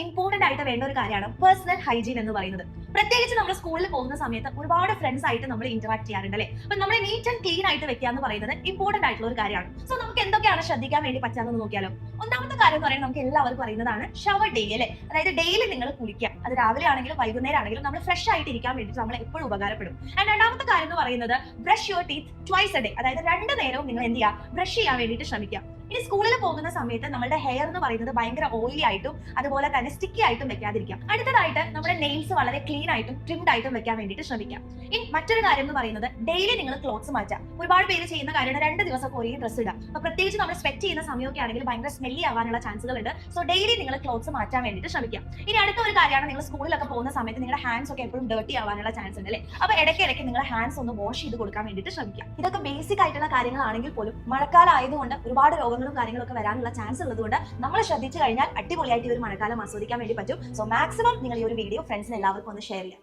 Important ആയിട്ട് വേണ്ട ഒരു കാര്യമാണ് പേഴ്സണൽ ഹൈജീൻ എന്ന് പറയുന്നത്. പ്രത്യേകിച്ച് നമ്മൾ സ്കൂളിൽ പോകുന്ന സമയത്ത് ഒരുപാട് ഫ്രണ്ട്സ് ആയിട്ട് നമ്മൾ ഇന്ററാക്ട് ചെയ്യാറുണ്ട് അല്ലേ? അപ്പൊ നമ്മൾ നീറ്റ് ആൻഡ് ക്ലീൻ ആയിട്ട് വെക്കുക എന്ന് പറയുന്നത് ഇമ്പോർട്ടന്റ് ആയിട്ടുള്ള ഒരു കാര്യമാണ്. സോ നമുക്ക് എന്തൊക്കെയാണ് ശ്രദ്ധിക്കാൻ വേണ്ടി പറ്റാമെന്ന് നോക്കിയാലോ. ഒന്നാമത്തെ കാര്യം എന്ന് പറയുന്നത് നമുക്ക് എല്ലാവർക്കും അറിയുന്നതാണ് ഷവർ ഡേ അല്ലേ? അതായത് ഡെയിലി നിങ്ങൾ കുളിക്കുക. അത് രാവിലെ ആണെങ്കിലും വൈകുന്നേരം ആണെങ്കിലും നമ്മൾ ഫ്രഷ് ആയിട്ട് ഇരിക്കാൻ വേണ്ടി നമ്മൾ എപ്പോഴും ഉപകാരപ്പെടും. ആൻഡ് രണ്ടാമത്തെ കാര്യം എന്ന് പറയുന്നത് brush your teeth twice A day. അതായത് 2 നേരവും നിങ്ങൾ എന്ത് ചെയ്യുക, ബ്രഷ് ചെയ്യാൻ വേണ്ടിയിട്ട് ശ്രമിക്കുക. ഇനി സ്കൂളിൽ പോകുന്ന സമയത്ത് നമ്മുടെ ഹെയർ എന്ന് പറയുന്നത് ഭയങ്കര ഓയിലി ആയിട്ടും അതുപോലെ തന്നെ സ്റ്റിക്കി ആയിട്ടും വെക്കാതിരിക്കാം. അടുത്തതായിട്ട് നമ്മുടെ നെയിൽസ് വളരെ ക്ലീൻ ആയിട്ടും ട്രിംഡ് ആയിട്ടും വെക്കാൻ വേണ്ടിയിട്ട് ശ്രമിക്കാം. ഇനി മറ്റൊരു കാര്യം എന്ന് പറയുന്നത് ഡെയിലി നിങ്ങൾ ക്ലോത്ത്സ് മാറ്റാം. ഒരുപാട് പേര് ചെയ്യുന്ന കാര്യമാണ് 2 ദിവസമൊക്കെ ഒരേ ഡ്രസ്സ് ഇടാം. അപ്പൊ പ്രത്യേകിച്ച് നമ്മൾ സ്പെക്ട് ചെയ്യുന്ന സമയമൊക്കെ ആണെങ്കിൽ ഭയങ്കര സ്മെല്ലി ആവാനുള്ള ചാൻസുകൾ ഉണ്ട്. സോ ഡെയിലി നിങ്ങൾ ക്ലോത്ത്സ് മാറ്റാൻ വേണ്ടിയിട്ട് ശ്രമിക്കാം. ഇനി അടുത്ത ഒരു കാര്യമാണ്, നിങ്ങൾ സ്കൂളിലൊക്കെ പോകുന്ന സമയത്ത് നിങ്ങളുടെ ഹാൻഡ്സ് ഒക്കെ എപ്പോഴും ഡേർട്ടി ആവാനുള്ള ചാൻസ് ഉണ്ട് അല്ലേ? അപ്പൊ ഇടയ്ക്കിടയ്ക്ക് നിങ്ങളുടെ ഹാൻഡ്സ് ഒന്ന് വാഷ് ചെയ്ത് കൊടുക്കാൻ വേണ്ടിയിട്ട് ശ്രമിക്കാം. ഇതൊക്കെ ബേസിക് ആയിട്ടുള്ള കാര്യങ്ങളാണെങ്കിൽ പോലും മഴക്കാലം ആയതുകൊണ്ട് ഒരുപാട് രോഗങ്ങളും കാര്യങ്ങളൊക്കെ വരാനുള്ള ചാൻസ് ഉള്ളതുകൊണ്ട് നമ്മൾ ശ്രദ്ധിച്ചു കഴിഞ്ഞാൽ അടിപൊളിയായിട്ട് ഈ ഒരു മഴക്കാലം ആസ്വദിക്കാൻ വേണ്ടി പറ്റും. സോ മാക്സിമം നിങ്ങൾ ഈ ഒരു വീഡിയോ ഫ്രണ്ട്സിന് എല്ലാവർക്കും ഒന്ന് ഷെയർ ചെയ്യാം.